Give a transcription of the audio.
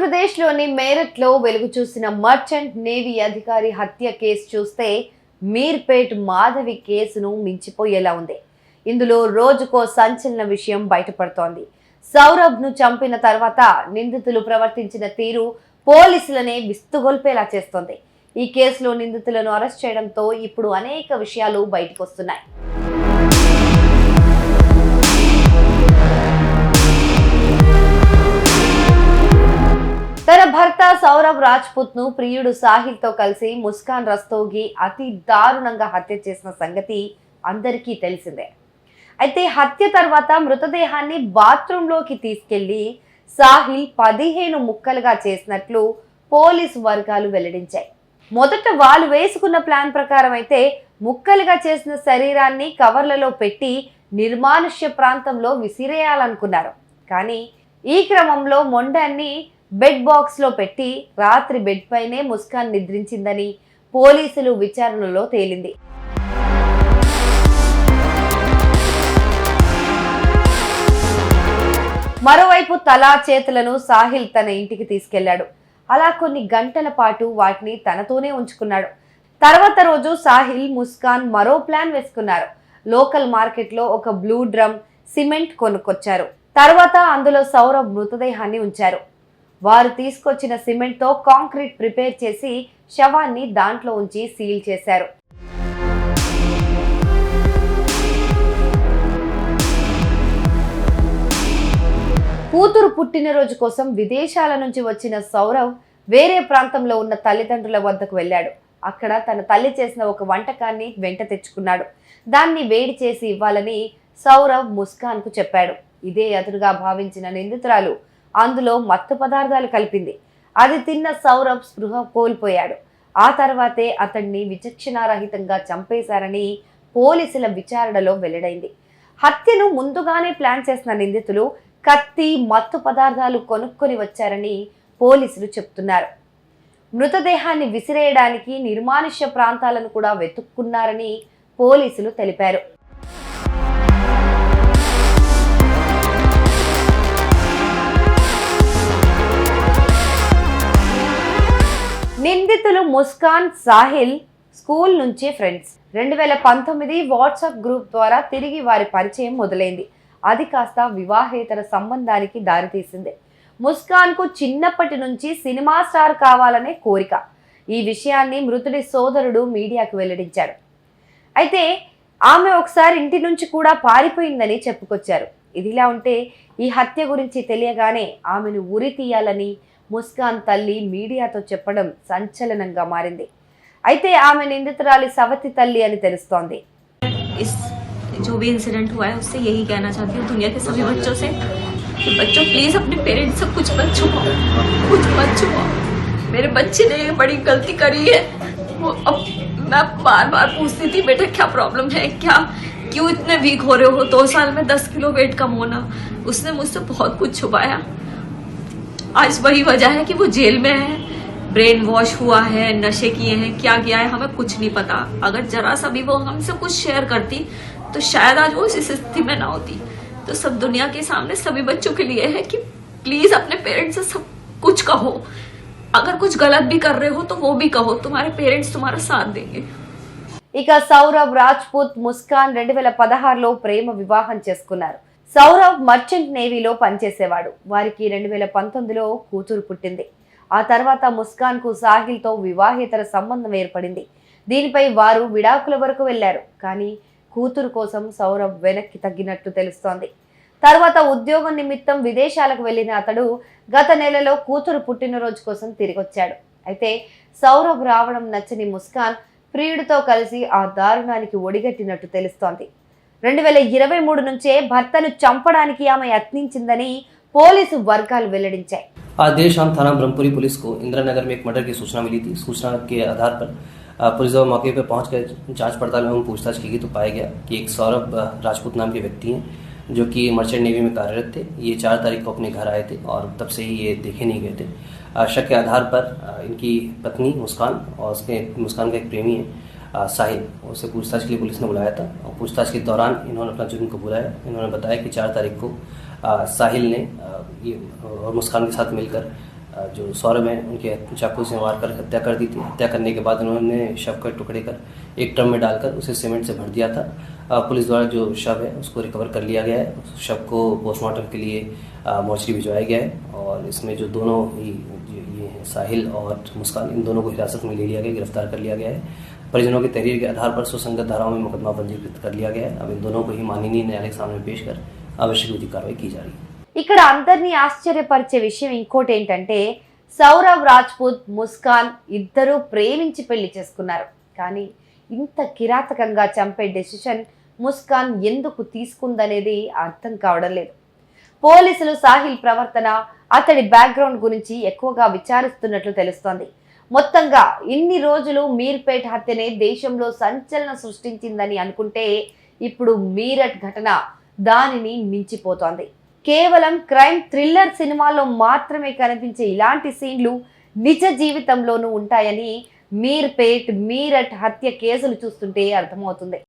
మధ్యప్రదేశ్లోని మేరట్లో వెలుగు చూసిన మర్చెంట్ నేవీ అధికారి హత్య కేసు చూస్తే మీర్పేట్ మాధవి కేసును మించిపోయేలా ఉంది. ఇందులో రోజుకో సంచలన విషయం బయటపడుతోంది. సౌరభ్ను చంపిన తర్వాత నిందితులు ప్రవర్తించిన తీరు పోలీసులనే విస్తుగొల్పేలా చేస్తోంది. ఈ కేసులో నిందితులను అరెస్ట్ చేయడంతో ఇప్పుడు అనేక విషయాలు బయటకొస్తున్నాయి. తన భర్త సౌరభ్ రాజ్పుత్ ను ప్రియుడు సాహిల్ తో కలిసి ముస్కాన్ రస్తోగి అతి దారుణంగా హత్య చేసిన సంగతి అందరికీ తెలిసిందే. అయితే హత్య తర్వాత మృతదేహాన్ని బాత్రూంలోకి తీసుకెళ్లి సాహిల్ 15 ముక్కలుగా చేసినట్లు పోలీసు వర్గాలు వెల్లడించాయి. మొదట వాళ్ళు వేసుకున్న ప్లాన్ ప్రకారం అయితే ముక్కలుగా చేసిన శరీరాన్ని కవర్లలో పెట్టి నిర్మానుష్య ప్రాంతంలో విసిరేయాలనుకున్నారు. కానీ ఈ క్రమంలో మొండాన్ని బెడ్ బాక్స్ లో పెట్టి రాత్రి బెడ్ పైనే ముస్కాన్ నిద్రించిందని పోలీసులు విచారణలో తేలింది. మరోవైపు తలా చేతులను సాహిల్ తన ఇంటికి తీసుకెళ్లాడు. అలా కొన్ని గంటల పాటు వాటిని తనతోనే ఉంచుకున్నాడు. తర్వాత రోజు సాహిల్ ముస్కాన్ మరో ప్లాన్ వేసుకున్నారు. లోకల్ మార్కెట్ లో ఒక బ్లూ డ్రమ్ సిమెంట్ కొనుక్కొచ్చారు. తర్వాత అందులో సౌరభ్ మృతదేహాన్ని ఉంచారు. వారు తీసుకొచ్చిన సిమెంట్ తో కాంక్రీట్ ప్రిపేర్ చేసి శవాన్ని దాంట్లో ఉంచి సీల్ చేశారు. కూతురు పుట్టినరోజు కోసం విదేశాల నుంచి వచ్చిన సౌరవ్ వేరే ప్రాంతంలో ఉన్న తల్లిదండ్రుల వద్దకు వెళ్ళాడు. అక్కడ తన తల్లి చేసిన ఒక వంటకాన్ని వెంట తెచ్చుకున్నాడు. దాన్ని వేడి చేసి ఇవ్వాలని సౌరవ్ ముస్కాన్ కు చెప్పాడు. ఇదే అదునుగా భావించిన నిందితురాలు అందులో మత్తు పదార్థాలు కలిపింది. అది తిన్న సౌరభ్ స్పృహ కోల్పోయాడు. ఆ తర్వాతే అతన్ని విచక్షణారహితంగా చంపేశారని పోలీసుల విచారణలో వెల్లడైంది. హత్యను ముందుగానే ప్లాన్ చేసిన నిందితులు కత్తి, మత్తు పదార్థాలు కొనుక్కొని వచ్చారని పోలీసులు చెప్తున్నారు. మృతదేహాన్ని విసిరేయడానికి నిర్మానుష్య ప్రాంతాలను కూడా వెతుక్కున్నారని పోలీసులు తెలిపారు. నిందితులు ముస్కాన్, సాహిల్ స్కూల్ నుంచి ఫ్రెండ్స్. 2019 వాట్సాప్ గ్రూప్ ద్వారా తిరిగి వారి పరిచయం మొదలైంది. అది కాస్త వివాహేతర సంబంధానికి దారితీసింది. ముస్కాన్ కు చిన్నప్పటి నుంచి సినిమా స్టార్ కావాలనే కోరిక. ఈ విషయాన్ని మృతుడి సోదరుడు మీడియాకు వెల్లడించాడు. అయితే ఆమె ఒకసారి ఇంటి నుంచి కూడా పారిపోయిందని చెప్పుకొచ్చారు. ఇదిలా ఉంటే ఈ హత్య గురించి తెలియగానే ఆమెను ఉరి తీయాలని ముస్కాన్ తల్లి మీడియాతో చెప్పడం సంచలనంగా మారింది. అయితే ఆమె నిందితురాలి సవతి తల్లి అని తెలుస్తోంది. जो भी इंसिडेंट हुआ है उससे यही कहना चाहती हूँ दुनिया के सभी बच्चों से कि बच्चों प्लीज अपने पेरेंट्स से कुछ मत छुपाओ। मेरे बच्चे ने बड़ी गलती करी है। वो अब मैं बार बार पूछती थी बेटा क्या प्रॉब्लम है, क्या क्यों इतने वीक हो रहे हो, 2 साल में 10 किलो वेट कम होना। उसने मुझसे बहुत कुछ छुपाया। आज वही वजह है कि वो जेल में है, ब्रेन वॉश हुआ है, नशे किए हैं, क्या किया है हमें कुछ नहीं पता। अगर जरा सा भी वो हमसे कुछ शेयर करती तो शायद आज वो इस स्थिति में ना होती। तो सब दुनिया के सामने सभी बच्चों के लिए है कि प्लीज अपने पेरेंट्स से सब कुछ कहो। अगर कुछ गलत भी कर रहे हो तो वो भी कहो, तुम्हारे पेरेंट्स तुम्हारा साथ देंगे। ఇక సౌరభ్ రాజ్పుత్, ముస్కాన్ 2016లో ప్రేమ వివాహం చేసుకున్నారు. సౌరభ్ మర్చెంట్ నేవీలో పనిచేసేవాడు. వారికి 2019లో కూతురు పుట్టింది. ఆ తర్వాత ముస్కాన్ కు సాహిల్ తో వివాహేతర సంబంధం ఏర్పడింది. దీనిపై వారు విడాకుల వరకు వెళ్లారు. కానీ కూతురు కోసం సౌరభ్ వెనక్కి తగ్గినట్టు తెలుస్తోంది. తర్వాత ఉద్యోగం నిమిత్తం విదేశాలకు వెళ్లిన అతడు గత నెలలో కూతురు పుట్టినరోజు కోసం తిరిగొచ్చాడు. అయితే సౌరభ్ రావడం నచ్చని ముస్కాన్ ప్రియుడితో కలిసి ఆ దారుణానికి ఒడిగట్టినట్టు తెలుస్తోంది. 2023 నుంచే భర్తను చంపడానికి ఆమె యత్నించిందని పోలీసు వర్గాలు వెల్లడించాయి. आज देर शाम थाना ब्रह्मपुरी पुलिस को इंदिरा नगर में एक मर्डर की सूचना मिली थी। सूचना के आधार पर पुलिस जब मौके पर पहुंचकर जांच पड़ताल एवं पूछताछ की गई तो पाया गया कि एक सौरभ राजपूत नाम के व्यक्ति हैं जो कि मर्चेंट नेवी में कार्यरत थे। ये 4 तारीख को अपने घर आए थे और तब से ही ये देखे नहीं गए थे। शक के आधार पर इनकी पत्नी मुस्कान और मुस्कान का एक प्रेमी है साहिल, उसे पूछताछ के लिए पुलिस ने बुलाया था। और पूछताछ के दौरान इन्होंने अपना जुर्म कबूला है। इन्होंने बताया कि 4 तारीख को साहिल ने और मुस्कान के साथ मिलकर जो सौरभ हैं उनके चाकू से वार कर हत्या कर दी थी। हत्या करने के बाद उन्होंने शव के टुकड़े कर एक ड्रम में डालकर उसे सीमेंट से भर दिया था। पुलिस द्वारा जो शव है उसको रिकवर कर लिया गया है। उस शव को पोस्टमार्टम के लिए मोर्चरी भिजवाया गया है और इसमें जो दोनों ही ये हैं साहिल और मुस्कान, इन दोनों को हिरासत में ले लिया गया, गिरफ्तार कर लिया गया है। परिजनों की तहरीर के आधार पर सुसंगत धाराओं में मुकदमा पंजीकृत कर लिया गया है। अब इन दोनों को ही माननीय न्यायालय के सामने पेश कर आवश्यक विधिक कार्रवाई की जा रही है। ఇక్కడ అందరినీ ఆశ్చర్యపరిచే విషయం ఇంకోటి ఏంటంటే సౌరవ్ రాజ్పూత్, ముస్కాన్ ఇద్దరూ ప్రేమించి పెళ్లి చేసుకున్నారు. కానీ ఇంత కిరాతకంగా చంపే డెసిషన్ ముస్కాన్ ఎందుకు తీసుకుందనేది అర్థం కావడం లేదు. పోలీసులు సాహిల్ ప్రవర్తన, అతడి బ్యాక్గ్రౌండ్ గురించి ఎక్కువగా విచారిస్తున్నట్లు తెలుస్తోంది. మొత్తంగా ఇన్ని రోజులు మీర్పేట్ హత్యనే దేశంలో సంచలనం సృష్టించిందని అనుకుంటే ఇప్పుడు మీరట్ ఘటన దానిని మించిపోతోంది. కేవలం క్రైమ్ థ్రిల్లర్ సినిమాల్లో మాత్రమే కనిపించే ఇలాంటి సీన్లు నిజ జీవితంలోనూ ఉంటాయని మీర్పేట్, మీరట్ హత్య కేసులు చూస్తుంటే అర్థమవుతుంది.